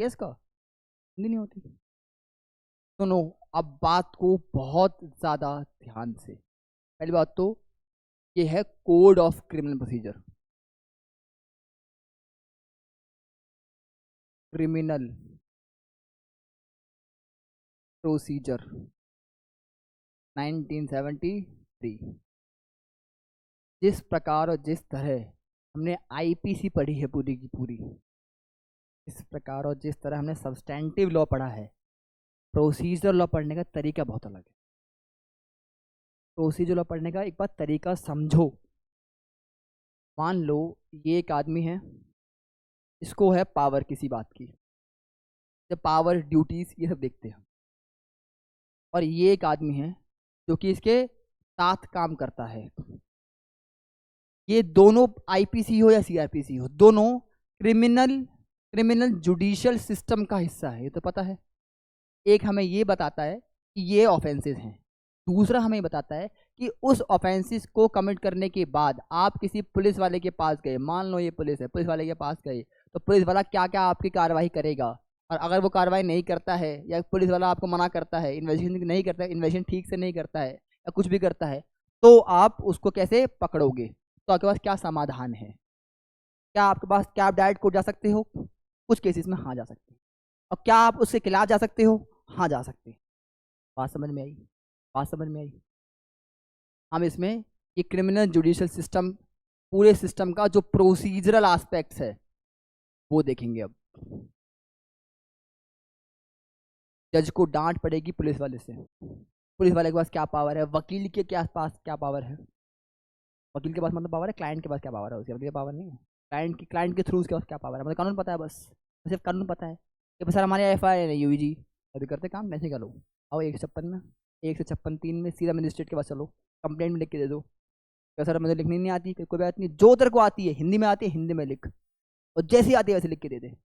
Case का हिंदी नहीं होती। सुनो अब बात को बहुत ज्यादा ध्यान से। पहली बात तो ये है code of criminal procedure. Criminal procedure 1973। जिस प्रकार और जिस तरह हमने आईपीसी पढ़ी है पूरी की पूरी, इस प्रकार और जिस तरह हमने सब्सटैंटिव लॉ पढ़ा है, प्रोसीजर लॉ पढ़ने का तरीका बहुत अलग है। प्रोसीजर लॉ पढ़ने का एक बार तरीका समझो। मान लो ये एक आदमी है, इसको है पावर किसी बात की, जब पावर ड्यूटीज ये सब देखते हैं, और ये एक आदमी है जो कि इसके साथ काम करता है। ये दोनों आईपीसी हो या सीआरपीसी हो, दोनों क्रिमिनल जुडिशियल सिस्टम का हिस्सा है, ये तो पता है। एक हमें ये बताता है कि ये ऑफेंसेस हैं, दूसरा हमें बताता है कि उस ऑफेंसेस को कमिट करने के बाद आप किसी पुलिस वाले के पास गए, मान लो ये पुलिस है, पुलिस वाले के पास गए तो पुलिस वाला क्या क्या आपकी कार्रवाई करेगा, और अगर वो कार्रवाई नहीं करता है या पुलिस वाला आपको मना करता है, इन्वेस्टिगेशन नहीं करता है, इन्वेस्टिगेशन ठीक से नहीं करता है या कुछ भी करता है, तो आप उसको कैसे पकड़ोगे? तो आपके पास क्या समाधान है? क्या आपके पास, क्या आप डायरेक्ट कोर्ट जा सकते हो? कुछ केसेस में हाँ जा सकते हैं। और क्या आप उसके खिलाफ जा सकते हो? हाँ जा सकते हैं। बात समझ में आई? बात समझ में आई? हम इसमें ये क्रिमिनल जुडिशियल सिस्टम, पूरे सिस्टम का जो प्रोसीजरल एस्पेक्ट्स है वो देखेंगे। अब जज को डांट पड़ेगी पुलिस वाले से, पुलिस वाले के पास क्या पावर है, वकील के पास क्या पावर है, वकील के पास मतलब पावर है, क्लाइंट के पास क्या पावर है, उसके पावर नहीं है। क्लाइंट के थ्रू उसके पास क्या पावर है, मतलब कानून पता है, बस सिर्फ कानून पता है कि सर हमारे FIR नहीं हुई जी, अभी करते काम ऐसे करो, आओ 156 में, 156(3) में सीधा मजिस्ट्रेट के पास चलो, कंप्लेंट में लिख के दे दो। क्या सर मुझे लिखनी नहीं आती? कोई बात नहीं, जो तेरे को आती है हिंदी में आती है हिंदी में लिख, और जैसी आती है वैसे लिख के दे दे।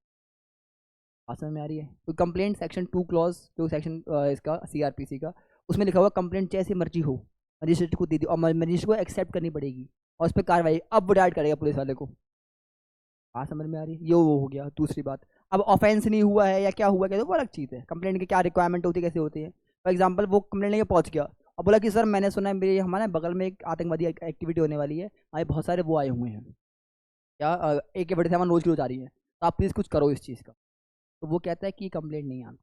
आसान में आ रही है? तो कंप्लेंट सेक्शन 2 क्लॉज, जो सेक्शन इसका सीआरपीसी का, उसमें लिखा हुआ कंप्लेंट जैसे मर्जी हो मजिस्ट्रेट को दे दी, और मजिस्ट्रेट को एक्सेप्ट करनी पड़ेगी, और उस पर कार्रवाई अब वो डायरेक्ट करेगा पुलिस वाले को। हाँ समझ में आ रही है? ये वो हो गया दूसरी बात। अब ऑफेंस नहीं हुआ है या क्या हुआ, क्या, तो वो अलग चीज़ है। कंप्लेंट की क्या रिक्वायरमेंट होती है, कैसे होती है? फॉर एग्जाम्पल वो कंप्लेंट लेके पहुंच गया और बोला कि सर मैंने सुना है मेरे हमारे बगल में एक आतंकवादी एक्टिविटी होने वाली है, हमारे बहुत सारे वो आए हुए हैं, क्या AK-47 रोज की रोज आ रही है, तो आप प्लीज़ कुछ करो इस चीज़ का। तो वो कहता है कि कंप्लेंट नहीं आती,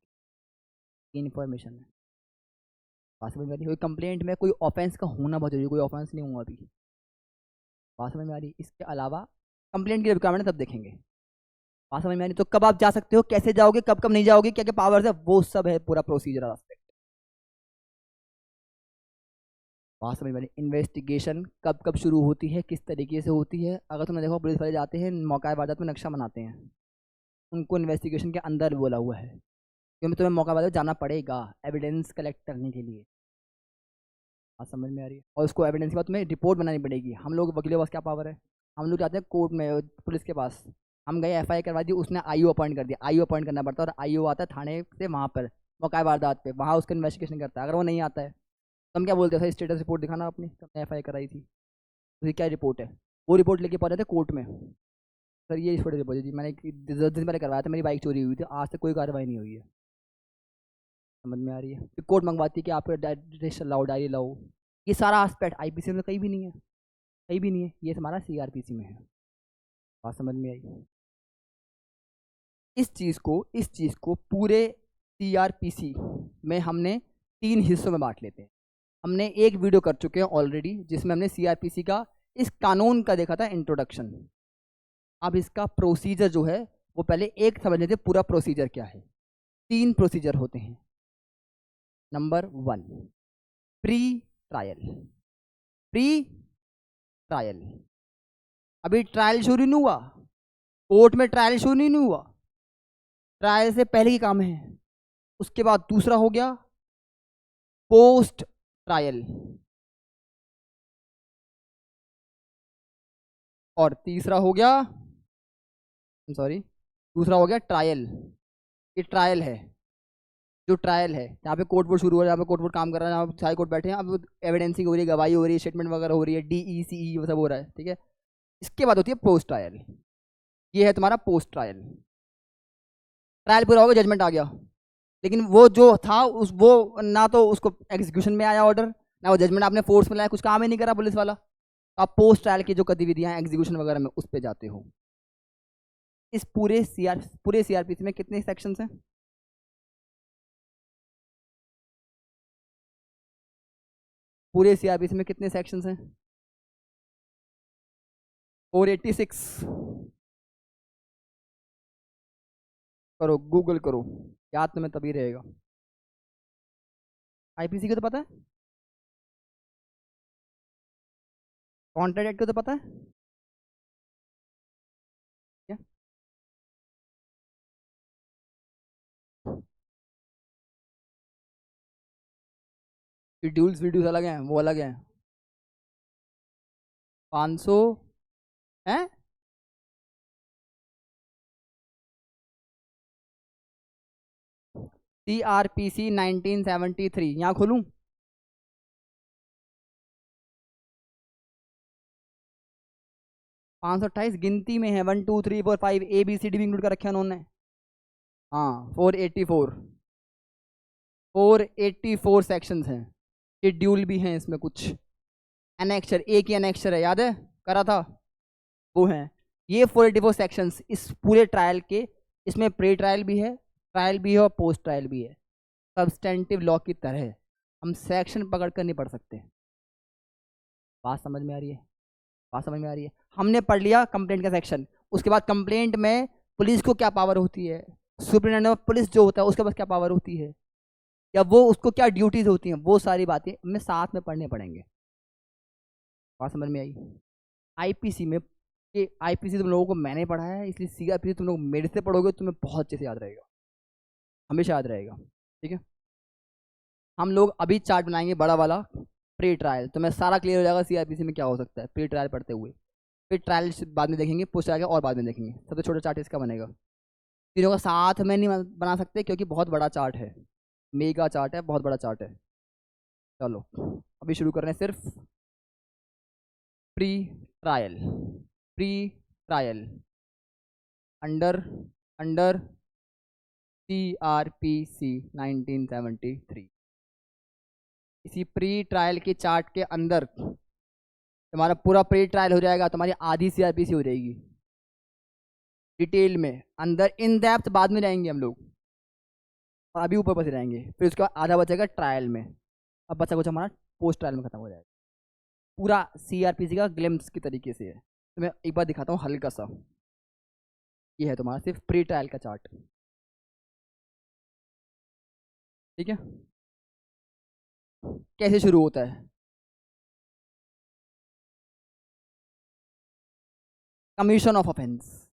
इन्फॉर्मेशन है। बात समझ में आ रही है? कोई कंप्लेंट में कोई ऑफेंस का होना बहुत जरूरी, कोई ऑफेंस नहीं हुआ अभी। बात समझ में आ रही है? इसके अलावा कंप्लेंट की रिक्वायरमेंट तब देखेंगे। बात समझ में आ रही? तो कब आप जा सकते हो, कैसे जाओगे, कब कब नहीं जाओगे, क्या क्या पावर्स है, वो सब है पूरा प्रोसीजर एस्पेक्ट। बात समझ में आ रही? इन्वेस्टिगेशन कब कब शुरू होती है, किस तरीके से होती है। अगर तुमने देखो पुलिस वाले जाते हैं मौका वारदात में नक्शा बनाते हैं, उनको इन्वेस्टिगेशन के अंदर बोला हुआ है क्योंकि तुम्हें मौका वारदात जाना पड़ेगा एविडेंस कलेक्ट करने के लिए। बात समझ में आ रही है? और उसको एविडेंस के बाद तुम्हें रिपोर्ट बनानी पड़ेगी। हम लोग वकीलों के पास क्या पावर है? हम लोग जाते हैं कोर्ट में पुलिस के पास, हम गए FIR करवा दी, उसने IO अपॉइंट कर दिया, IO अपॉइंट करना पड़ता है, और IO आता है थाने से वहाँ पर मौका वारदात पे, वहाँ उसका इन्वेस्टिगेशन करता है। अगर वो नहीं आता है तो हम क्या बोलते हैं, सर स्टेटस रिपोर्ट दिखाना अपनी, तुमने FIR कराई थी, उसकी क्या रिपोर्ट है? वो रिपोर्ट लेके पहुँचे थे कोर्ट में, सर ये इस रिपोर्ट है जी, मैंने 10 दिन पहले करवाया था, मेरी बाइक चोरी हुई थी, आज तक कोई कार्रवाई नहीं हुई है। समझ में आ रही है? फिर कोर्ट मंगवाती है कि आप रजिस्टर लाओ, डायरी लाओ। ये सारा एस्पेक्ट IPC में कहीं भी नहीं है, कहीं भी नहीं है, ये हमारा CRPC में है। बात समझ में आई? इस चीज़ को पूरे CRPC में हमने 3 हिस्सों में बांट लेते हैं। हमने एक वीडियो कर चुके हैं ऑलरेडी जिसमें हमने CRPC का इस कानून का देखा था इंट्रोडक्शन। अब इसका प्रोसीजर जो है वो पहले एक समझ लेते हैं, पूरा प्रोसीजर क्या है। 3 प्रोसीजर होते हैं। Number 1, pre trial. Pre trial, अभी ट्रायल शुरू नहीं हुआ, कोर्ट में ट्रायल शुरू नहीं हुआ, ट्रायल से पहले की काम है। उसके बाद दूसरा हो गया पोस्ट ट्रायल, और तीसरा हो गया, सॉरी, दूसरा हो गया ट्रायल। ये ट्रायल है, जो ट्रायल है यहाँ पे कोर्ट वोट शुरू हो रहा है, यहाँ पे कोर्ट वोट काम कर रहा है, यहाँ पे सारे कोर्ट बैठे हैं, अब एविडेंसिंग हो रही है, गवाही हो रही है, स्टेटमेंट वगैरह हो रही है, DE CE वो सब हो रहा है, ठीक है। इसके बाद होती है पोस्ट ट्रायल, ये है तुम्हारा पोस्ट ट्रायल। ट्रायल पूरा हो गया, जजमेंट आ गया, लेकिन वो जो था वो ना तो उसको एग्जीक्यूशन में आया ऑर्डर, ना वो जजमेंट आपने फोर्स में लाया, कुछ काम ही नहीं करा पुलिस वाला। तो आप पोस्ट ट्रायल की जो गतिविधियां हैं एग्जीक्यूशन वगैरह में उस पर जाते हो। इस पूरे सीआरपीसी में कितने सेक्शंस हैं? पूरे सीआरपीसी में कितने सेक्शंस हैं? 486। करो, गूगल करो, याद तुम्हें तभी रहेगा। आईपीसी को तो पता है, कॉन्ट्रैक्ट एक्ट को तो पता है क्या? शेड्यूल्स वीडियोस अलग हैं, वो अलग हैं। 500 है। सीआरपीसी 1973, यहाँ खोलूं? 528 गिनती में है, 1 2 3 4 5 ABCD भी इंक्लूड कर रखे हैं उन्होंने। हाँ, 484 सेक्शंस हैं। शेड्यूल भी हैं इसमें कुछ, एनेक्चर, एक ही एनेक्चर है, याद है करा था, वो है ये 484 सेक्शंस इस पूरे ट्रायल के। इसमें प्री ट्रायल भी है, ट्रायल भी है और पोस्ट ट्रायल भी है। सब्सटेंटिव लॉ की तरह हम सेक्शन पकड़ कर नहीं पढ़ सकते। बात समझ में आ रही है? बात समझ में आ रही है? हमने पढ़ लिया कंप्लेंट का सेक्शन, उसके बाद कंप्लेंट में पुलिस को क्या पावर होती है, सुपरिटेंडेंट ऑफ पुलिस जो होता है उसके पास क्या पावर होती है, या वो उसको क्या ड्यूटीज होती हैं, वो सारी बातें हमें साथ में पढ़ने पड़ेंगे। बात समझ में आई? आईपीसी में, ये आईपीसी तुम लोगों को मैंने पढ़ाया है, इसलिए सीआरपीसी तुम लोग मेरे से पढ़ोगे तुम्हें बहुत अच्छे से याद रहेगा, हमेशा याद रहेगा। ठीक है, हम लोग अभी चार्ट बनाएंगे बड़ा वाला, प्री ट्रायल, तो मैं सारा क्लियर हो जाएगा सीआरपीसी में क्या हो सकता है प्री ट्रायल पढ़ते हुए। फिर ट्रायल बाद में देखेंगे, पोस्ट ट्रायल और बाद में देखेंगे। सबसे छोटा चार्ट इसका बनेगा। तीनों का साथ में नहीं बना सकते क्योंकि बहुत बड़ा चार्ट है, मेगा चार्ट है, बहुत बड़ा चार्ट है। चलो अभी शुरू कर रहे हैं सिर्फ pre trial. Pre trial under under CrPC 1973। इसी प्री ट्रायल के चार्ट के अंदर तुम्हारा पूरा प्री ट्रायल हो जाएगा, तुम्हारी आधी सीआरपीसी हो जाएगी डिटेल में। अंदर इन डेप्थ बाद में जाएंगे हम लोग, और अभी ऊपर बचे रहेंगे। फिर उसके बाद आधा बचेगा ट्रायल में, अब बचा कुछ हमारा पोस्ट ट्रायल में खत्म हो जाएगा। पूरा सीआरपीसी का ग्लिम्स की तरीके से है। तो मैं एक बार दिखाता हूँ हल्का सा, ये है तुम्हारा सिर्फ प्री ट्रायल का चार्ट। ठीक है, कैसे शुरू होता है? Commission of offence,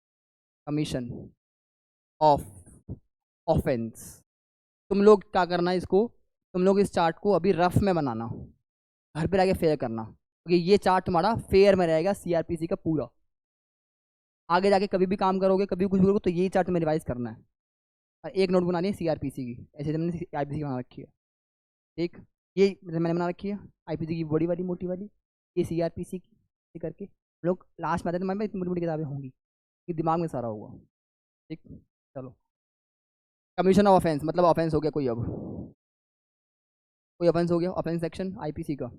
commission of offence. तुम लोग क्या करना है इसको, तुम लोग इस चार्ट को अभी रफ में बनाना, घर पे आके फेयर करना, क्योंकि ये चार्ट तुम्हारा फेयर में रहेगा सीआरपीसी का पूरा। आगे जाके कभी भी काम करोगे, कभी भी कुछ करोगे, तो ये चार्ट तुम्हें रिवाइज करना है। और एक नोट बनानी है सीआरपीसी की, ऐसे हमने आईपीसी की बना रखी है। ठीक, ये मैंने बना रखी है आईपीसी की बड़ी वाली मोटी वाली, ये सीआरपीसी की करके लोग लास्ट में आते हैं, तुम्हारे पास इतनी मोटी मोटी किताबें होंगी, ये दिमाग में सारा होगा। ठीक, चलो। कमीशन ऑफ ऑफेंस मतलब ऑफेंस हो गया कोई, अब कोई ऑफेंस हो गया, ऑफेंस सेक्शन आईपीसी का।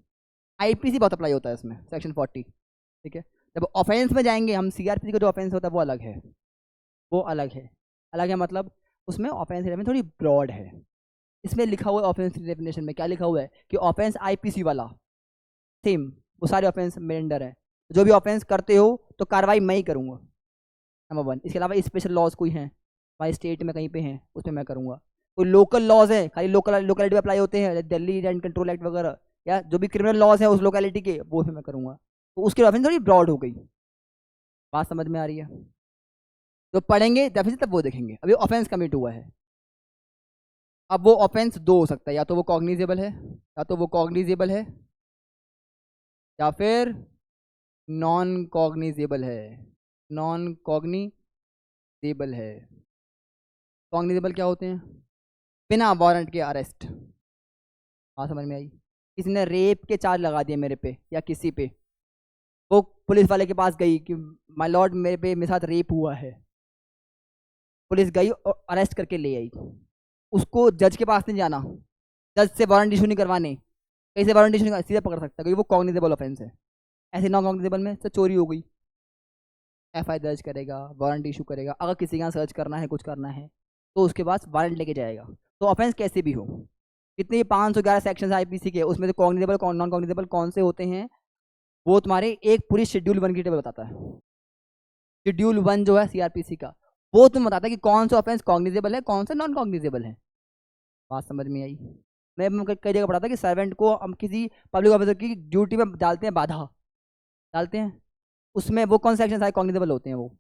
आईपीसी बहुत अप्लाई होता है इसमें, सेक्शन 40। ठीक है, जब ऑफेंस में जाएंगे हम, सीआरपीसी का जो ऑफेंस होता है वो अलग है, वो अलग है। अलग है मतलब उसमें ऑफेंस डेफिनेशन थोड़ी ब्रॉड है। इसमें लिखा हुआ है ऑफेंस डेफिनेशन में, क्या लिखा हुआ है कि ऑफेंस आईपीसी वाला सेम, वो सारे ऑफेंस मेरे अंडर है। जो भी ऑफेंस करते हो तो कार्रवाई मैं ही करूँगा, नंबर 1। इसके अलावा स्पेशल लॉज कोई हैं हमारे स्टेट में कहीं पे हैं, उसमें मैं करूँगा। कोई लोकल लॉज हैं, खाली लोकेलिटी में अप्लाई होते हैं, दिल्ली रेंट कंट्रोल एक्ट वगैरह, या जो भी क्रिमिनल लॉज हैं उस लोकेलिटी के, वो भी मैं करूँगा। तो उसकी ऑफेंस थोड़ी ब्रॉड हो गई। बात समझ में आ रही है? तो पढ़ेंगे डेफिनेशन तब वो देखेंगे, अभी ऑफेंस कमिट हुआ है। अब वो ऑफेंस दो हो सकता है, या तो वो कॉग्निजेबल है, या तो वो कॉग्निजेबल है, या फिर नॉन कॉग्निजेबल है। नॉन कॉग्निजेबल है। कॉग्निजेबल क्या होते हैं? बिना वारंट के अरेस्ट। हाँ, समझ में आई? किसी ने रेप के चार्ज लगा दिए मेरे पे या किसी पे, वो पुलिस वाले के पास गई कि माय लॉर्ड मेरे पे मेरे साथ रेप हुआ है, पुलिस गई और अरेस्ट करके ले आई, उसको जज के पास नहीं जाना, जज से वारंट इशू नहीं करवाने, कहीं से वारंट इशू नहीं सीधे पकड़ सकता, क्योंकि वो कॉग्निजेबल ऑफेंस है। ऐसे नॉन कॉग्निजेबल में से चोरी हो गई, एफआईआर दर्ज करेगा, वारंट इशू करेगा, अगर किसी के यहाँ सर्च करना है, कुछ करना है, तो उसके पास वारंट लेके जाएगा। तो ऑफेंस कैसे भी हो, कितने 511 सेक्शन आईपीसी के, उसमें से कॉग्निजेबल नॉन कॉग्निजेबल कौन से होते हैं, वो तुम्हारे एक पूरी शेड्यूल 1 की टेबल बताता है। शेड्यूल 1 जो है सीआरपीसी का, वो तुम्हें बताता है कि कौन सा ऑफेंस कॉग्निजेबल है, कौन सा नॉन कॉग्निजेबल है। बात समझ में आई? मैं कई जगह पढ़ा था कि सर्वेंट को हम किसी पब्लिक ऑफिसर की ड्यूटी में डालते हैं बाधा, डालते हैं, उसमें वो कौन से एक्शन सारे कॉग्निजेबल होते हैं, वो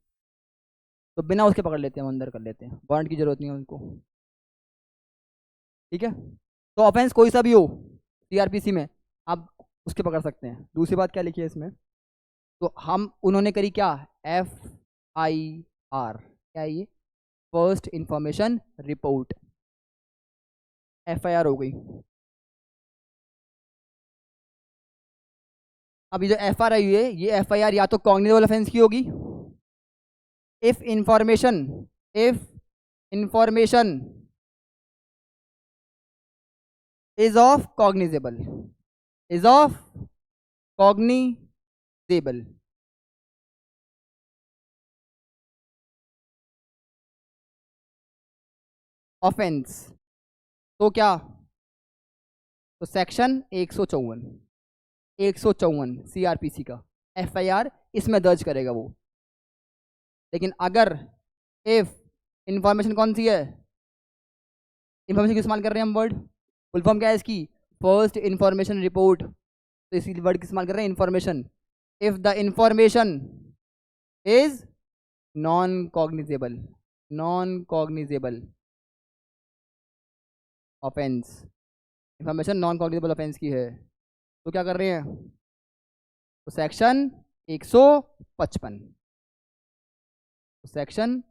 तो बिना उसके पकड़ लेते हैं, वो अंदर कर लेते हैं, वारंट की जरूरत नहीं है उनको। ठीक है, तो ऑफेंस कोई सा भी हो सीआरपीसी में, आप उसके पकड़ सकते हैं। दूसरी बात क्या लिखी है इसमें, तो हम उन्होंने करी क्या, FIR, क्या है ये, फर्स्ट इंफॉर्मेशन रिपोर्ट, FIR हो गई। अब ये जो FIR आई है, ये FIR या तो कॉग्निजेबल ऑफेंस की होगी, if information is of cognizable, is of cognizable, offence, तो क्या, तो सेक्शन 154 सीआरपीसी का FIR इसमें दर्ज करेगा वो। लेकिन अगर इफ इंफॉर्मेशन कौन सी है, इंफॉर्मेशन की इस्तेमाल कर रहे हैं हम वर्ड, फुल फॉर्म क्या है इसकी, फर्स्ट इंफॉर्मेशन रिपोर्ट, तो इसी वर्ड की इस्तेमाल कर रहे हैं, information. If the information is non cognizable offence, information non cognizable offence की है, तो क्या कर रहे हैं, तो सेक्शन 155, सेक्शन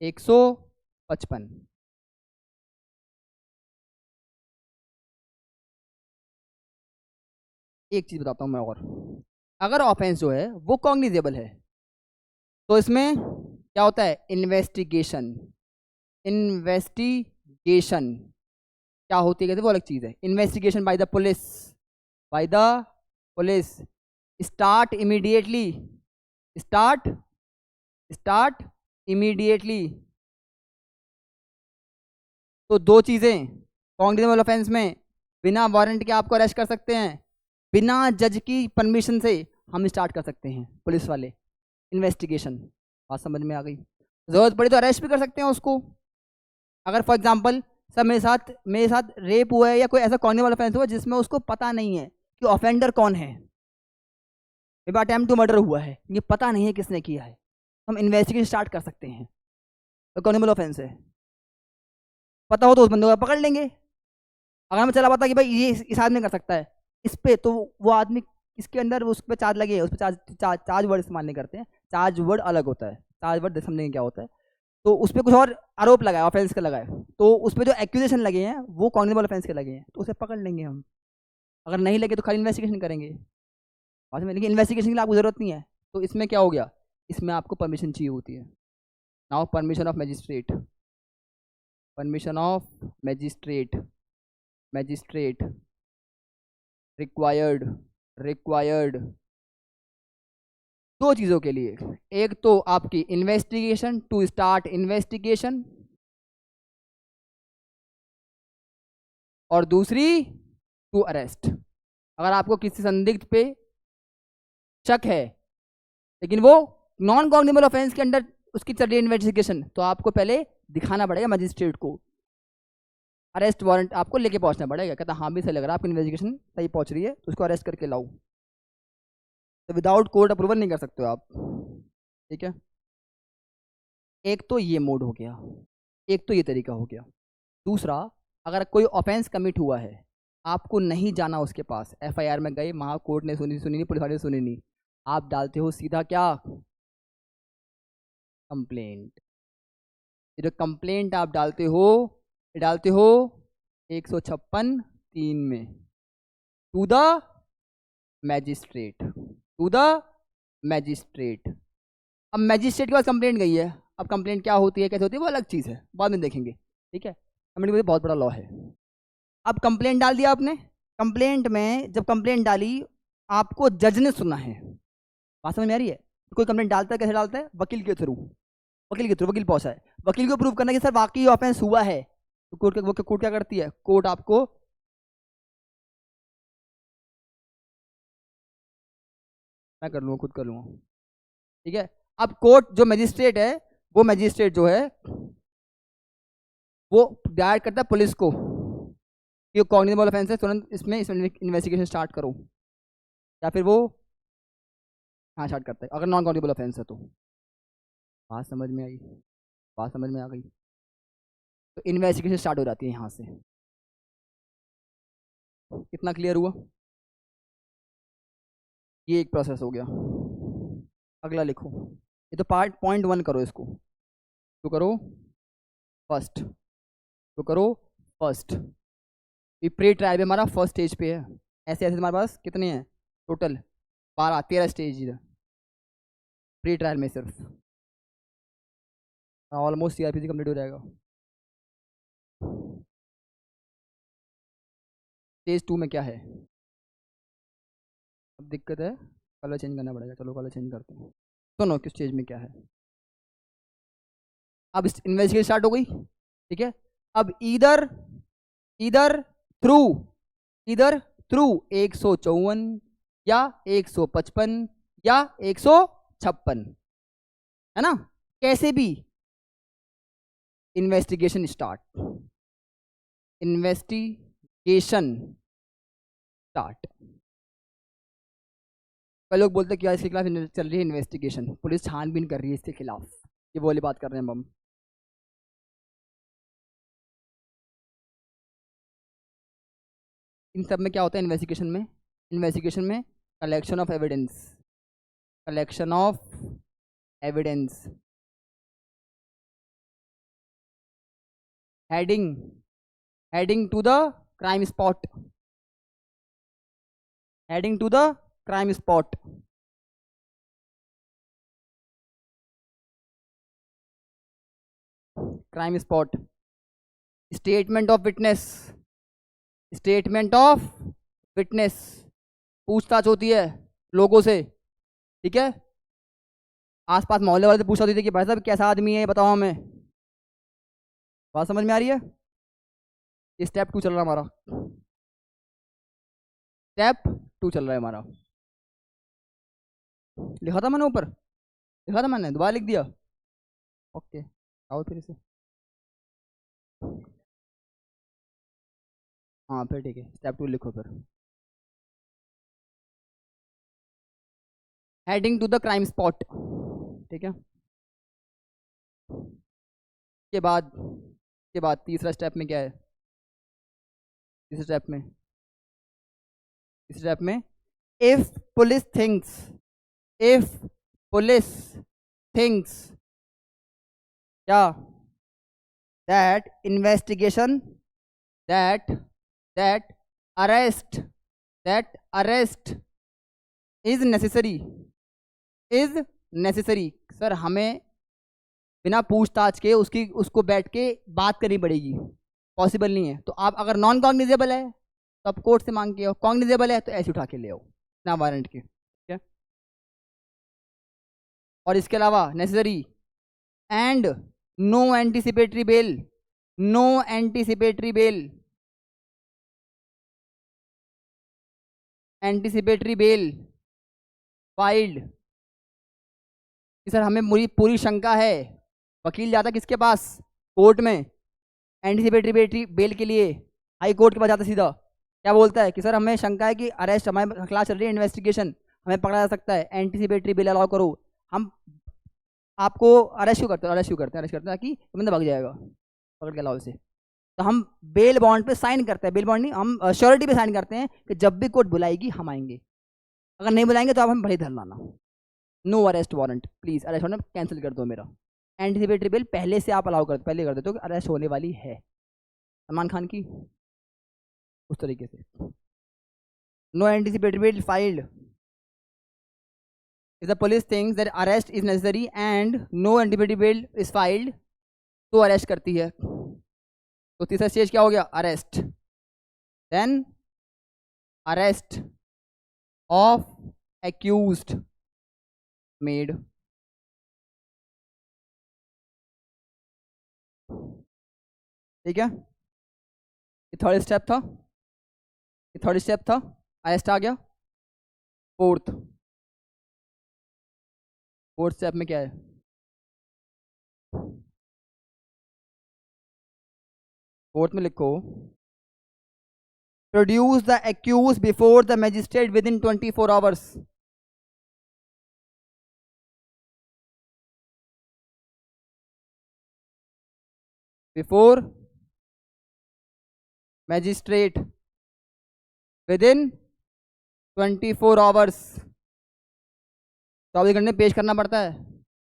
155। एक चीज बताता हूं मैं और, अगर ऑफेंस जो है वो कॉग्निजेबल है, तो इसमें क्या होता है, इन्वेस्टिगेशन क्या होती है, कहते वो अलग चीज है। Investigation by the police start immediately. तो दो चीजें, कॉग्निजेबल ऑफेंस में बिना वारंट के आपको अरेस्ट कर सकते हैं, बिना जज की परमिशन से हम स्टार्ट कर सकते हैं पुलिस वाले इन्वेस्टिगेशन। बात समझ में आ गई? जरूरत पड़ी तो अरेस्ट भी कर सकते हैं उसको। अगर फॉर एग्जांपल सर मेरे साथ रेप हुआ है या कोई ऐसा कॉग्निजेबल ऑफेंस हुआ जिसमें उसको पता नहीं है कि ऑफेंडर कौन है, मेरे अटेम्प्ट टू मर्डर हुआ है, ये पता नहीं है किसने किया है, हम इन्वेस्टिगेशन स्टार्ट कर सकते हैं, तो कॉग्निजेबल ऑफेंस है। पता हो तो उस बंदे को पकड़ लेंगे। अगर हमें चला पता कि भाई ये इस आदमी कर सकता है इस पे, तो वो आदमी इसके अंदर उस पर चार्ज लगे, उस पर चार्ज वर्ड इस्तेमाल नहीं करते हैं, चार्ज वर्ड अलग होता है, चार्ज वर्ड समझेंगे क्या होता है। तो उस पर कुछ और आरोप लगाए, ऑफेंस का लगाए, तो उस पर जो एक्यूजेशन लगे हैं वो कॉग्निजेबल ऑफेंस के लगे हैं, तो उसे पकड़ लेंगे हम। अगर नहीं लगे तो खाली इन्वेस्टिगेशन करेंगे बाद में, लेकिन इन्वेस्टिगेशन के लिए आपको जरूरत नहीं है। तो इसमें क्या हो गया, इसमें आपको परमिशन चाहिए होती है। Now permission of magistrate required दो चीजों के लिए, एक तो आपकी इन्वेस्टिगेशन, टू स्टार्ट इन्वेस्टिगेशन, और दूसरी टू अरेस्ट। अगर आपको किसी संदिग्ध पे शक है लेकिन वो नॉन कॉग्निजेबल ऑफेंस के अंडर उसकी चल रही है इन्वेस्टिगेशन, तो आपको पहले दिखाना पड़ेगा मजिस्ट्रेट को, अरेस्ट वारंट आपको लेके पहुंचना पड़ेगा, कहता हाँ भी सही लग रहा है, आपकी इन्वेस्टिगेशन सही पहुंच रही है, तो उसको अरेस्ट करके लाओ। तो विदाउट कोर्ट अप्रूवल नहीं कर सकते हो आप। ठीक है, एक तो ये मोड हो गया, एक तो ये तरीका हो गया। दूसरा, अगर कोई ऑफेंस कमिट हुआ है, आपको नहीं जाना उसके पास, FIR में गए, वहाँ कोर्ट ने सुनी नहीं, पुलिस वाले ने सुनी नहीं, आप डालते हो सीधा क्या, कंप्लेंट। ये जो कंप्लेंट आप डालते हो 156(3) में, टू द मैजिस्ट्रेट। अब मैजिस्ट्रेट के पास कंप्लेंट गई है, अब कंप्लेंट क्या होती है, कैसे होती है, वो अलग चीज़ है, बाद में देखेंगे, ठीक है। कंप्लेंट बहुत बड़ा लॉ है। अब कंप्लेंट डाल दिया आपने, कंप्लेंट में जब कंप्लेंट डाली, आपको जज ने सुना है, बात समझ में आ रही है। कोई कंप्लेंट डालता है, कैसे डालता है, वकील के थ्रू, वकील पहुंचा है, वकील को प्रूव करना कि सर वाकई ऑफेंस हुआ है, तो कोर्ट क्या करती है, कोर्ट आपको मैं कर लूँगा, खुद कर लूँगा, ठीक है। अब कोर्ट जो मजिस्ट्रेट है, वो मजिस्ट्रेट जो है वो डायरेक्ट करता है पुलिस को कि कॉग्निजेबल ऑफेंस है, तुरंत इसमें इन्वेस्टिगेशन स्टार्ट करो, या फिर वो हाँ स्टार्ट करता है अगर नॉन कॉग्निजेबल ऑफेंस है तो। बात समझ में आई, बात समझ में आ गई, तो इन्वेस्टिगेशन स्टार्ट हो जाती है यहाँ से। कितना क्लियर हुआ, ये एक प्रोसेस हो गया। अगला लिखो, ये तो पार्ट पॉइंट 1 करो, इसको तो करो फर्स्ट, तो करो फर्स्ट। ये प्री ट्रायल में हमारा फर्स्ट स्टेज पे है, ऐसे ऐसे हमारे पास कितने हैं टोटल, 13 स्टेज इधर प्री ट्रायल में सिर्फ, ऑलमोस्ट सीआरपीसी कंप्लीट हो जाएगा। स्टेज 2 में क्या है, अब दिक्कत है, कलर चेंज करना पड़ेगा, चलो कलर चेंज करते हैं। सुनो किस स्टेज में क्या है, अब इन्वेस्टिगेशन स्टार्ट हो गई, ठीक है। अब इधर इधर थ्रू इधर थ्रू 154 या 155 या 156, है ना, कैसे भी इन्वेस्टिगेशन स्टार्ट, इन्वेस्टिगेशन स्टार्ट। कई लोग बोलते हैं कि इसके खिलाफ चल रही है इन्वेस्टिगेशन, पुलिस छानबीन कर रही है इसके खिलाफ, ये वो वाली बात कर रहे हैं हम। इन सब में क्या होता है इन्वेस्टिगेशन में, इन्वेस्टिगेशन में collection of evidence, collection of evidence, heading heading to the crime spot, heading to the crime spot, crime spot, statement of witness, statement of witness, पूछताछ होती है लोगों से, ठीक है, आसपास मोहल्ले वाले से पूछा होती थी कि भाई साहब कैसा आदमी है ये बताओ हमें, बात समझ में आ रही है। ये स्टेप 2 चल रहा है हमारा, स्टेप 2 चल रहा है हमारा, लिखा था मैंने ऊपर, लिखा था मैंने, दोबारा लिख दिया, ओके आओ फिर इसे, हाँ फिर ठीक है, स्टेप 2 लिखो फिर, heading to the crime spot, ठीक है। के बाद तीसरा स्टेप में क्या है, तीसरे स्टेप में if police thinks, if police thinks क्या, that investigation, that that arrest, that arrest is necessary, is necessary, sir हमें बिना पूछताछ के उसको बैठ के बात करनी पड़ेगी, पॉसिबल नहीं है, तो आप अगर नॉन कॉग्निजेबल है तो आप कोर्ट से मांग के आओ, कॉग्निजेबल है तो ऐसे उठा के ले आओ ना वारंट के, ठीक है। और इसके अलावा necessary and no anticipatory bail, no anticipatory bail, anticipatory bail filed, sir हमें पूरी शंका है, वकील जाता किसके पास, कोर्ट में, एंटीसिपेटरी बेल के लिए हाई कोर्ट के पास जाता सीधा, क्या बोलता है कि सर हमें शंका है कि अरेस्ट हमारे खिलाफ चल रही है इन्वेस्टिगेशन, हमें पकड़ा जा सकता है, एंटीसिपेटरी बेल अलाउ करो, हम आपको अरेस्ट क्यों करते हैं, अरेस्ट करते हैं कि बंदा भाग जाएगा पकड़ के अलाउ से, तो हम बेल बॉन्ड पे साइन करते हैं, बेल बॉन्ड नहीं, हम श्योरिटी पे साइन करते हैं कि जब भी कोर्ट बुलाएगी हम आएंगे, अगर नहीं बुलाएंगे तो आप हमें भले धर लाना, no arrest warrant, please arrest warrant cancel कर दो मेरा, एंटीसिपेटरी बेल पहले से आप अलाउ करते, पहले कर देते हो कि अरेस्ट होने वाली है सलमान खान की, उस तरीके से, no anticipatory bail filed, if the police thinks that arrest is necessary and no indemnity bill is filed, तो अरेस्ट करती है। तो तीसरा स्टेज क्या हो गया? Arrest. Then arrest of accused made. ठीक है, ये थर्ड स्टेप था, ये थर्ड स्टेप था, अरेस्ट आ गया। फोर्थ स्टेप में क्या है? फोर्थ में लिखो, produce the accuse before the magistrate within 24 hours. Before magistrate within 24 hours. 24 घंटे पेश करना पड़ता है।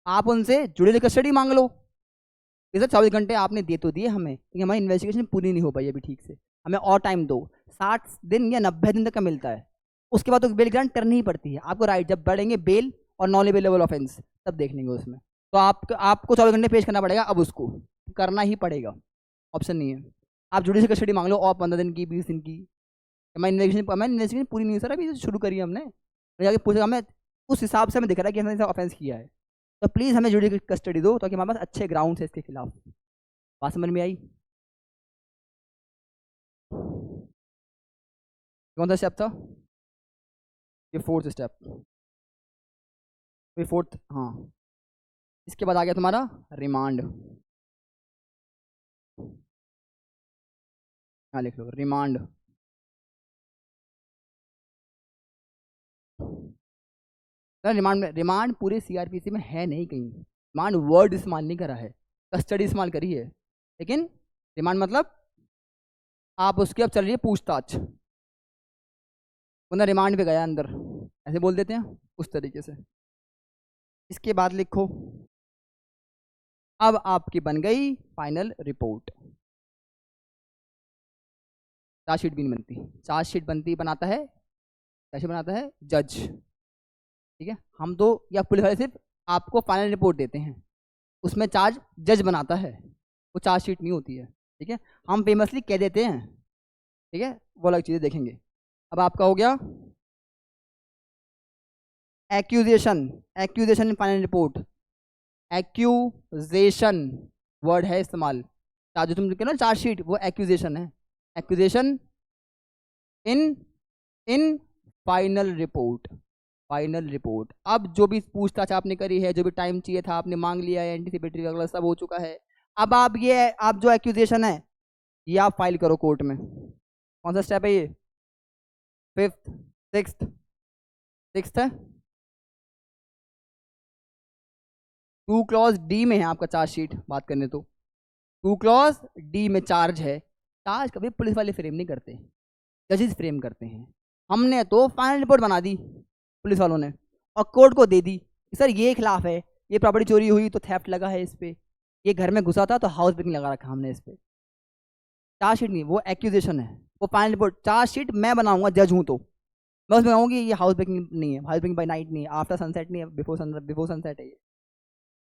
आप उनसे जुडिशियल कस्टडी मांग लो कि सर 24 घंटे आपने दे तो दिए हमें, लेकिन हमारी इन्वेस्टिगेशन पूरी नहीं हो पाई अभी ठीक से, हमें और टाइम दो। 60 दिन या 90 दिन तक का मिलता है, उसके बाद तो बेल ग्रांट करनी ही पड़ती है आपको। राइट, जब बढ़ेंगे बेल और नॉन अवेलेबल ऑफेंस तब देख लेंगे उसमें। तो आपको 24 घंटे पेश करना पड़ेगा, अब उसको करना ही पड़ेगा, ऑप्शन नहीं है। आप जुडिशियल कस्टडी मांग लो और 15 दिन की, 20 दिन की। हमारी इन्वेस्टिगेशन पूरी नहीं हुई सर, अभी शुरू करी हमने, जाके पूछेगा हमें, उस हिसाब से हमें दिख रहा है कि हमने ऑफेंस किया है, तो प्लीज़ हमें जुडिशियल कस्टडी दो ताकि हमारे पास अच्छे ग्राउंड है इसके खिलाफ। बात समझ में आई? कौन सा स्टेप था? ये फोर्थ स्टेप, ये फोर्थ, हाँ। इसके बाद आ गया तुम्हारा रिमांड। हाँ लिख लो, रिमांड। रिमांड पूरे सीआरपीसी में है नहीं कहीं, रिमांड वर्ड इस्तेमाल नहीं करा है, कस्टडी इस्तेमाल करी है। लेकिन रिमांड मतलब आप उसकी अब चल रही है पूछताछ, बंदा रिमांड पे गया अंदर, ऐसे बोल देते हैं उस तरीके से। इसके बाद लिखो, अब आपकी बन गई फाइनल रिपोर्ट। चार्जशीट भी नहीं बनती, चार्जशीट बनाता है, कैसे बनाता है? जज। ठीक है, हम तो या पुलिस वाले सिर्फ आपको फाइनल रिपोर्ट देते हैं, उसमें चार्ज जज बनाता है, वो चार्जशीट नहीं होती है। ठीक है, हम फेमसली कह देते हैं, ठीक है, वो अलग चीज़ें देखेंगे। अब आपका हो गया accusation, accusation in final report. Accusation word है इस्तेमाल, जो तुम कह ना चार्जशीट, वो एक्यूजेशन है। Accusation in final report, final report. अब जो भी पूछताछ आपने करी है, जो भी टाइम चाहिए था आपने मांग लिया है, एंटीसिपेटरी वगैरह सब हो चुका है। अब आप जो एक्यूजेशन है ये आप फाइल करो कोर्ट में। कौन सा स्टेप है ये? फिफ्थ, सिक्स्थ है। 2 क्लॉज डी में है आपका चार्जशीट, बात करने तो 2 क्लॉज डी में चार्ज है। चार्ज कभी पुलिस वाले फ्रेम नहीं करते, जजेस फ्रेम करते हैं। हमने तो फाइनल रिपोर्ट बना दी पुलिस वालों ने और कोर्ट को दे दी, सर ये खिलाफ है, ये प्रॉपर्टी चोरी हुई तो थेफ्ट लगा है इस पर, ये घर में घुसा था तो हाउस ब्रेकिंग लगा रखा हमने इस पर। चार्जशीट नहीं, वो एक्यूजेशन है, वो फाइनल रिपोर्ट। चार्जशीट मैं बनाऊंगा, जज हूँ तो मैं उसमें कहूँगी ये हाउस ब्रेकिंग नहीं है, हाउस ब्रेकिंग बाय नाइट नहीं है, आफ्टर सनसेट नहीं है, बिफोर सनसेट है। ये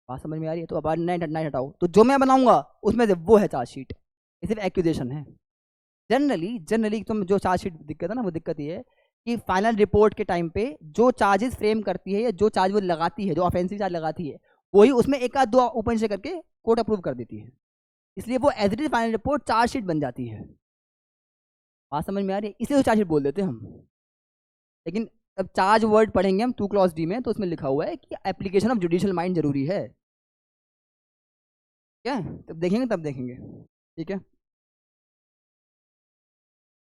बात समझ में आ रही है? तो अब नाइट हटाओ, तो जो मैं बनाऊंगा उसमें से वो है चार्जशीट, ये सिर्फ एक्यूजेशन है। जनरली तुम जो चार्जशीट दिक्कत है ना, वो दिक्कत ये है कि फाइनल रिपोर्ट के टाइम पे जो चार्जेस फ्रेम करती है या जो चार्ज वो लगाती है, जो ऑफेंसिव चार्ज लगाती है, वही उसमें एक आध दो ऊपर से करके कोर्ट अप्रूव कर देती है, इसलिए वो as it is final report charge sheet बन जाती है। बात समझ में आ रही है? इसलिए वो चार्जशीट बोल देते हैं हम। लेकिन अब चार्ज वर्ड पढ़ेंगे हम 2 क्लॉज डी में, तो उसमें लिखा हुआ है कि एप्लीकेशन ऑफ जुडिशियल माइंड जरूरी है। क्या तब देखेंगे, तब देखेंगे। ठीक है,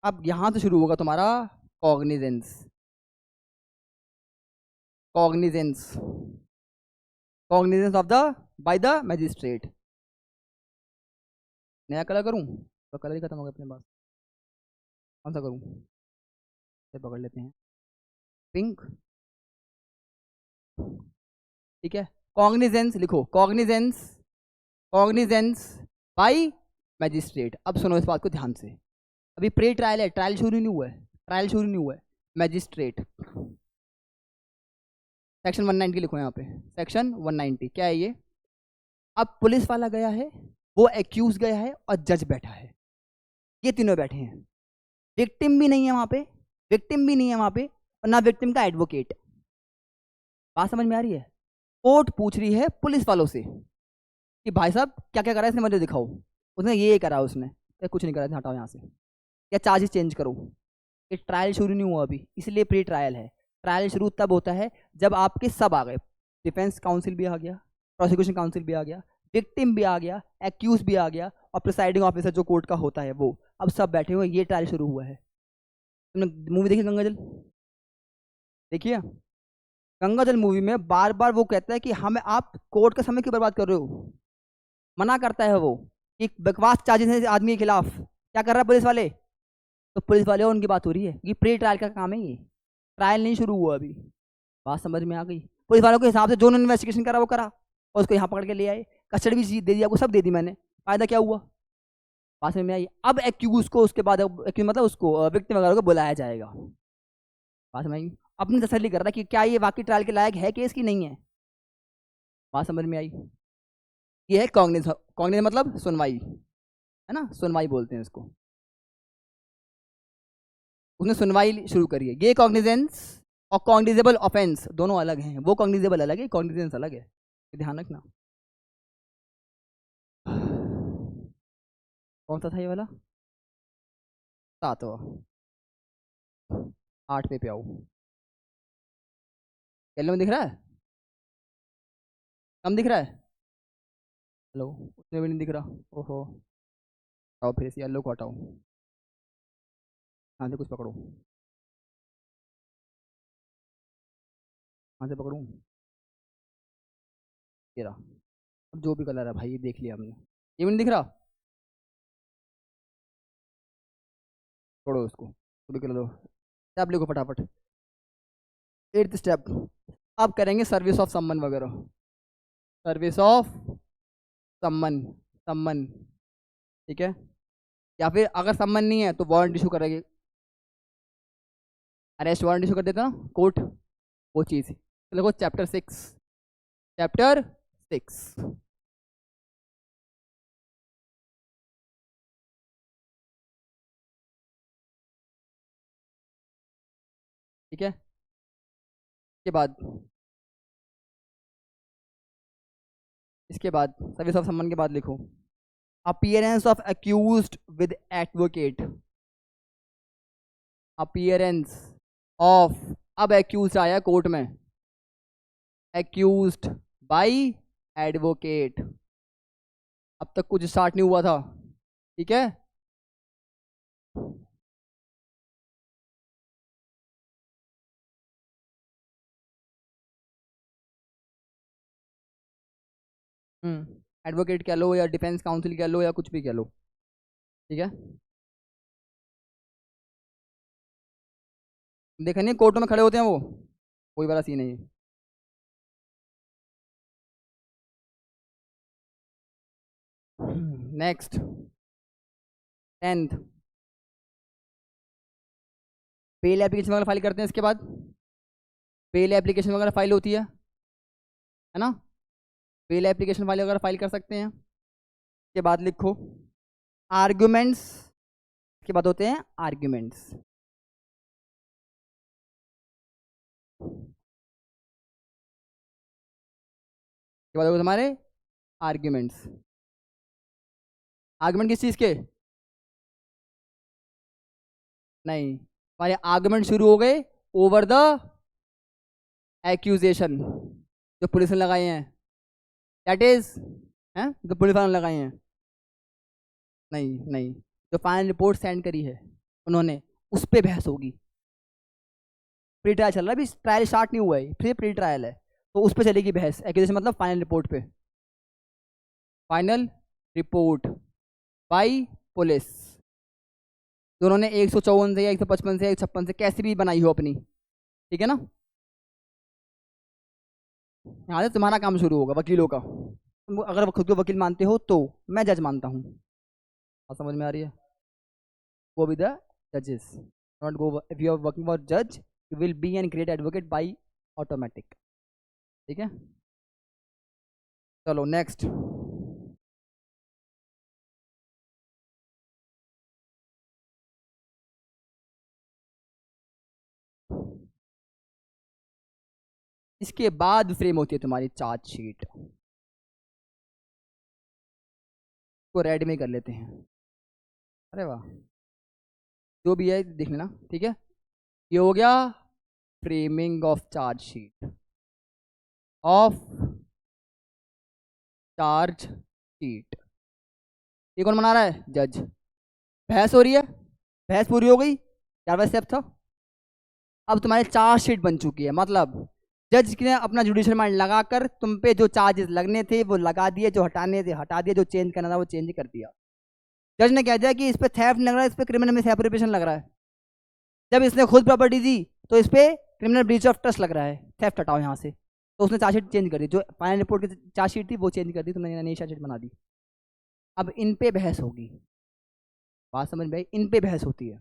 अब यहां से शुरू होगा तुम्हारा cognizance. Cognizance, cognizance of the by the magistrate. नया कलर करूं तो कलर ही खत्म हो गया अपने पास, कौन सा करूं? ये पकड़ लेते हैं, पिंक। ठीक है, कॉग्निजेंस लिखो, कॉग्निजेंस, कॉग्निजेंस बाय मैजिस्ट्रेट। अब सुनो इस बात को ध्यान से, अभी प्री ट्रायल है, ट्रायल शुरू नहीं हुआ है, ट्रायल शुरू नहीं हुआ है। मैजिस्ट्रेट, सेक्शन 190 लिखो यहाँ पे, सेक्शन 190 क्या है ये। अब पुलिस वाला गया है, वो एक्यूज गया है और जज बैठा है, ये तीनों बैठे हैं। विक्टिम भी नहीं है वहां पे, विक्टिम भी नहीं है वहां पे, और ना विक्टिम का एडवोकेट। बात समझ में आ रही है। कोर्ट पूछ रही है पुलिस वालों से कि भाई साहब क्या क्या करा है इसने, मुझे दिखाओ। उसने ये करा, उसने कुछ नहीं करा, हटाओ यहाँ से, या चार्जेस चेंज करो। ये ट्रायल शुरू नहीं हुआ अभी, इसलिए प्री ट्रायल है। ट्रायल शुरू तब होता है जब आपके सब आ गए, डिफेंस काउंसिल भी आ गया, प्रोसिक्यूशन काउंसिल भी आ गया, विक्टिम भी आ गया, एक्यूज भी आ गया, और प्रिसाइडिंग ऑफिसर जो कोर्ट का होता है वो, अब सब बैठे हुए, ये ट्रायल शुरू हुआ है। तुमने मूवी देखी गंगाजल? देखिए, गंगाजल मूवी में बार बार वो कहता है कि हमें आप कोर्ट का समय क्यों बर्बाद कर रहे हो, मना करता है वो कि बकवास चार्जेस है आदमी के खिलाफ। क्या कर रहा है पुलिस वाले, तो पुलिस वाले उनकी बात हो रही है, ये प्री ट्रायल का काम है, ये ट्रायल नहीं शुरू हुआ अभी। बात समझ में आ गई। पुलिस वालों के हिसाब से जो उन्होंने इन्वेस्टिगेशन करा वो करा, और उसको यहाँ पकड़ के ले आए, कस्टडी भी दे दी आपको, सब दे दी मैंने, फायदा क्या हुआ। बात समझ में आई। अब एक्यूज को उसके बाद, एक्यूज मतलब उसको विक्टिम वगैरह को बुलाया जाएगा। बात समझ आई। अपनी तसल्ली कर रहा है कि क्या ये वाकई ट्रायल के लायक है केस की नहीं है। बात समझ में आई। ये है कॉग्निज, कॉग्निज मतलब सुनवाई, है ना, सुनवाई बोलते हैं इसको। उसने सुनवाई शुरू करी है। ये कॉग्निजेंस और कॉग्निजेबल ऑफेंस दोनों अलग हैं, वो कॉग्निजेबल अलग है, कॉग्निजेंस अलग है, ध्यान रखना। कौन सा था ये वाला? 7वां। 8वें पे आओ। येलो में दिख रहा है, कम दिख रहा है। हेलो, उसमें भी नहीं दिख रहा। ओहो, हटाओ फिर से येलो को हटाओ, यहाँ से कुछ पकड़ो, यहाँ से पकड़ूँ, ये रहा। अब जो भी कलर है भाई, ये देख लिया हमने, ये भी नहीं दिख रहा, छोड़ो उसको, तो भी कर लो। स्टेप लिखो फटाफट। 8th स्टेप, अब करेंगे सर्विस ऑफ सम्मन वगैरह, सर्विस ऑफ सम्मन, सम्मन, ठीक है। या फिर अगर सम्मन नहीं है तो वारंट इशू करेंगे, अरेस्ट वारंट इशू कर देता ना कोर्ट, वो चीज़। तो देखो चैप्टर 6, चैप्टर 6, ठीक है। इसके बाद सर्विस ऑफ सम्मन के बाद लिखो appearance of accused with advocate, appearance of, अब एक्यूज्ड आया कोर्ट में, एक्यूज्ड बाय एडवोकेट। अब तक कुछ स्टार्ट नहीं हुआ था, ठीक है। एडवोकेट कह लो या डिफेंस काउंसिल कह लो या कुछ भी कह लो, ठीक है। देखा नहीं कोर्टों में खड़े होते हैं वो, कोई वाला सीन है ये। नेक्स्ट 10th, बेल एप्लीकेशन वगैरह फाइल करते हैं। इसके बाद बेल एप्लीकेशन वगैरह फाइल होती है ना, बेल एप्लीकेशन फाइल वगैरह फाइल कर सकते हैं। के बाद लिखो आर्ग्यूमेंट्स, के बाद होते हैं आर्ग्यूमेंट्स, के बाद होगा तुम्हारे आर्ग्यूमेंट्स। आर्ग्यूमेंट किस चीज़ के? नहीं, हमारे आर्गुमेंट शुरू हो गए ओवर द एक्यूजेशन जो पुलिस ने लगाए हैं, दैट इज, हैं जो पुलिस वालों ने लगाए हैं। नहीं नहीं, जो फाइनल रिपोर्ट सेंड करी है उन्होंने, उस पर बहस होगी। प्री ट्रायल चल रहा है अभी, ट्रायल स्टार्ट नहीं हुआ है, फिर प्री ट्रायल है, तो उस पर चलेगी बहस। एक्यूजेशन मतलब फाइनल रिपोर्ट पे, फाइनल रिपोर्ट बाई पुलिस, जो उन्होंने 154 से या 155 से या 156 से कैसी भी बनाई हो अपनी, ठीक है ना। यहाँ से तुम्हारा काम शुरू होगा वकीलों का। तुम अगर खुद को वकील मानते हो तो, मैं जज मानता हूँ। बात समझ में आ रही है? गो विद द जजेस, not go, if you are working for जज you will be N great advocate by automatic. ठीक है, चलो नेक्स्ट। इसके बाद फ्रेम होती है तुम्हारी चार्जशीट को रेड में कर लेते हैं। अरे वाह, जो भी है देख लेना, ठीक है। ये हो गया framing of chargesheet, of chargesheet. ये कौन बना रहा है? जज। बहस हो रही है, बहस पूरी हो गई, 4वां स्टेप था। अब तुम्हारी चार्जशीट बन चुकी है, मतलब जज ने अपना जुडिशियल माइंड लगाकर तुम पे जो चार्जेस लगने थे वो लगा दिए, जो हटाने थे हटा दिए, जो चेंज करना था वो चेंज कर दिया। जज ने कह दिया कि इस पे थेफ्ट लग रहा है, इस पे क्रिमिनल मिसएप्रोप्रिएशन लग रहा है। जब इसने खुद प्रॉपर्टी दी तो इस पे क्रिमिनल ब्रीच ऑफ ट्रस्ट लग रहा है, थेफ्ट हटाओ यहाँ से। तो उसने चार्जशीट चेंज कर दी, जो फाइनल रिपोर्ट की चार्जशीट थी वो चेंज कर दी, तुमने नई चार्जशीट बना दी। अब इन पे बहस होगी, बात समझ में आई? इन पे बहस होती है।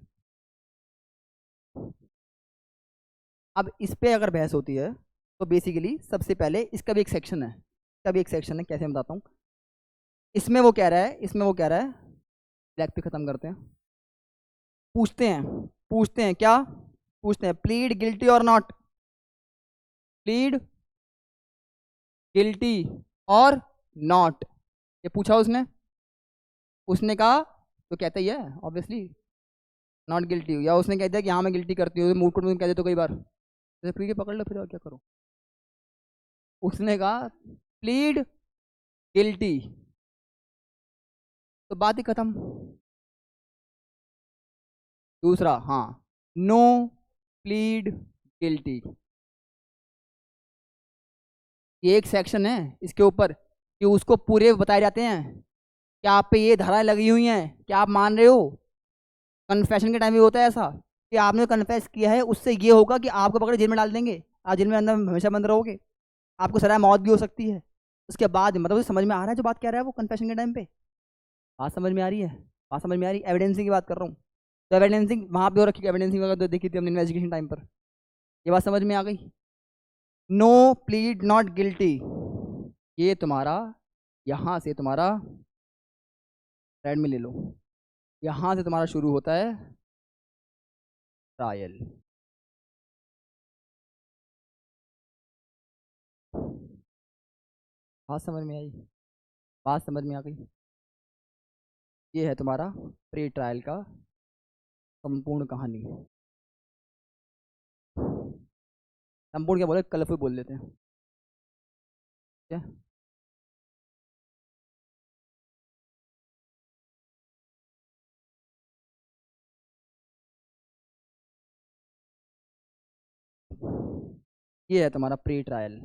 अब इस पे अगर बहस होती है तो बेसिकली सबसे पहले इसका भी एक सेक्शन है, इसका भी एक सेक्शन है, कैसे मैं बताता हूँ। इसमें वो कह रहा है, इसमें वो कह रहा है, ब्लैक पे खत्म करते हैं। पूछते हैं क्या पूछते हैं? प्लीड गिल्टी और नॉट, प्लीड गिल्टी और नॉट, ये पूछा उसने। उसने कहा तो कहता ही है ऑब्वियसली नॉट गिल्टी, या उसने कह दिया कि हाँ मैं गिल्टी करती हूँ, मूव कोर्ट में कह दे तो कई बार, तो फिर ये पकड़ लो, फिर और क्या करो। उसने कहा प्लीड गिल्टी, तो बात ही खत्म। दूसरा, हाँ, नो प्लीड गिल्टी, ये एक सेक्शन है इसके ऊपर कि उसको पूरे बताए जाते हैं कि आप पे ये धाराएं लगी हुई हैं, क्या आप मान रहे हो। कन्फेशन के टाइम भी होता है ऐसा कि आपने कन्फेस किया है, उससे ये होगा कि आपको पकड़ जेल में डाल देंगे, आप जेल में अंदर हमेशा बंद रहोगे, आपको सजा मौत भी हो सकती है। उसके बाद मतलब समझ में आ रहा है जो बात कह रहा है वो कन्फेशन के टाइम पे? बात समझ में आ रही है? बात समझ में आ रही है? एविडेंसिंग की बात कर रहा हूँ, तो एविडेंसिंग वहाँ पे हो रखी, एविडेंसिंग वगैरह तो देखी थी हमने इन्वेस्टिगेशन टाइम पर। ये बात समझ में आ गई? नो प्लीड नॉट गिल्टी, ये तुम्हारा यहाँ से तुम्हारा रेड में ले लो, यहाँ से तुम्हारा शुरू होता है ट्रायल। बात समझ में आई? बात समझ में आ गई? ये है तुम्हारा प्री ट्रायल का संपूर्ण कहानी। संपूर्ण क्या बोले, कलरफुल बोल देते हैं, क्या? ये है तुम्हारा प्री ट्रायल।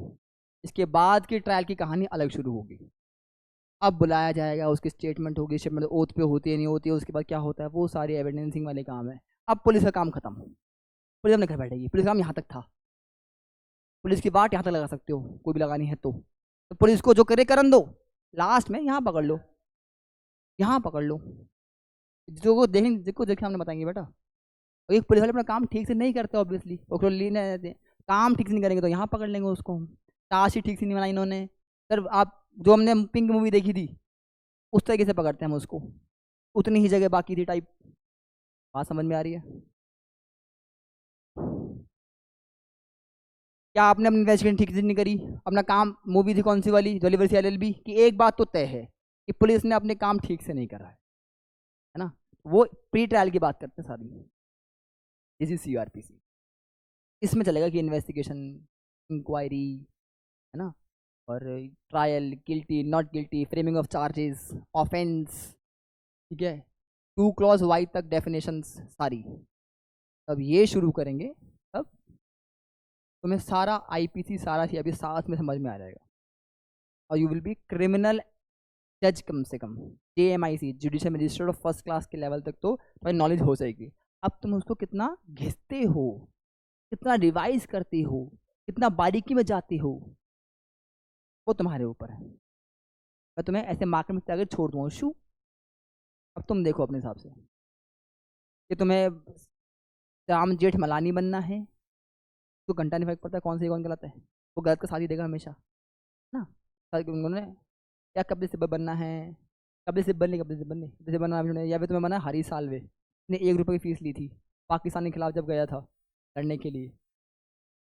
इसके बाद की ट्रायल की कहानी अलग शुरू होगी। अब बुलाया जाएगा, उसकी स्टेटमेंट होगी, स्टेटमेंट ओथ पे होती है नहीं होती है, उसके बाद क्या होता है वो सारी एविडेंसिंग वाले काम है। अब पुलिस का काम खत्म, पुलिस अपने घर बैठेगी, पुलिस का काम यहाँ तक था। पुलिस की बात यहाँ तक लगा सकते हो, कोई भी लगानी है तो पुलिस को जो करे करन दो, लास्ट में यहाँ पकड़ लो, यहाँ पकड़ लो, जो को देखेंगे, जिसको देखे हमने बताएंगे बेटा। और एक पुलिस वाले अपना काम ठीक से नहीं करते ऑब्वियसली, वो लेने काम ठीक से नहीं करेंगे तो यहाँ पकड़ लेंगे उसको। ताश ही ठीक से नहीं बनाई इन्होंने, सर आप जो हमने पिंक मूवी देखी थी उस तरीके से पकड़ते हैं हम उसको, उतनी ही जगह बाकी थी टाइप। बात समझ में आ रही है? क्या आपने अपनी इन्वेस्टिगेशन ठीक से नहीं करी? अपना काम, मूवी थी कौन सी वाली, जोलीवर्सी एलएलबी की, एक बात तो तय है कि पुलिस ने अपने काम ठीक से नहीं करा है ना। वो प्री ट्रायल की बात करते हैं सारी, दिस इज सीआरपीसी। इसमें चलेगा कि इन्वेस्टिगेशन, इंक्वायरी, है ना, और trial, guilty not guilty, framing of charges, offence, ठीक है, 2 क्लॉज वाई तक डेफिनेशंस सारी। तब ये शुरू करेंगे, तब तुम्हें सारा आईपीसी, सारा सीआरपी साथ में समझ में आ जाएगा, और यू विल बी क्रिमिनल जज, कम से कम JMIC, judicial magistrate of first class के लेवल तक तो तुम्हारी नॉलेज हो जाएगी। अब तुम उसको कितना घिसते हो, कितना रिवाइज करते हो, कितना बारीकी में जाते हो, वो तुम्हारे ऊपर है। मैं तुम्हें ऐसे मार्केट में टारगेट छोड़ दूंगा शू। अब तुम देखो अपने हिसाब से कि तुम्हें राम जेठ मलानी बनना है तो घंटा नहीं फर्क पड़ता कौन सही कौन गलत है। वो गलत का साथ ही देगा हमेशा ना। उन्होंने क्या कपिल सिब्बल बनना है, कपिल सिब्बल नहीं, कपिल सिब्बल नहीं, कपिल सिब्बल नाम सुने या फिर तुम्हें बना हरीश साल्वे ने 1 रुपये की फीस ली थी पाकिस्तान के खिलाफ जब गया था लड़ने के लिए।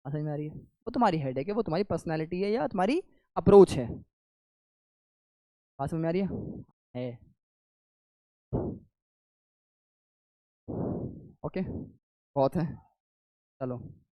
समझ में आ रही है? वो तुम्हारी हेड है, वो तुम्हारी पर्सनैलिटी है या तुम्हारी अप्रोच है। बात समझ में आ रही है? ओके, बहुत है, चलो।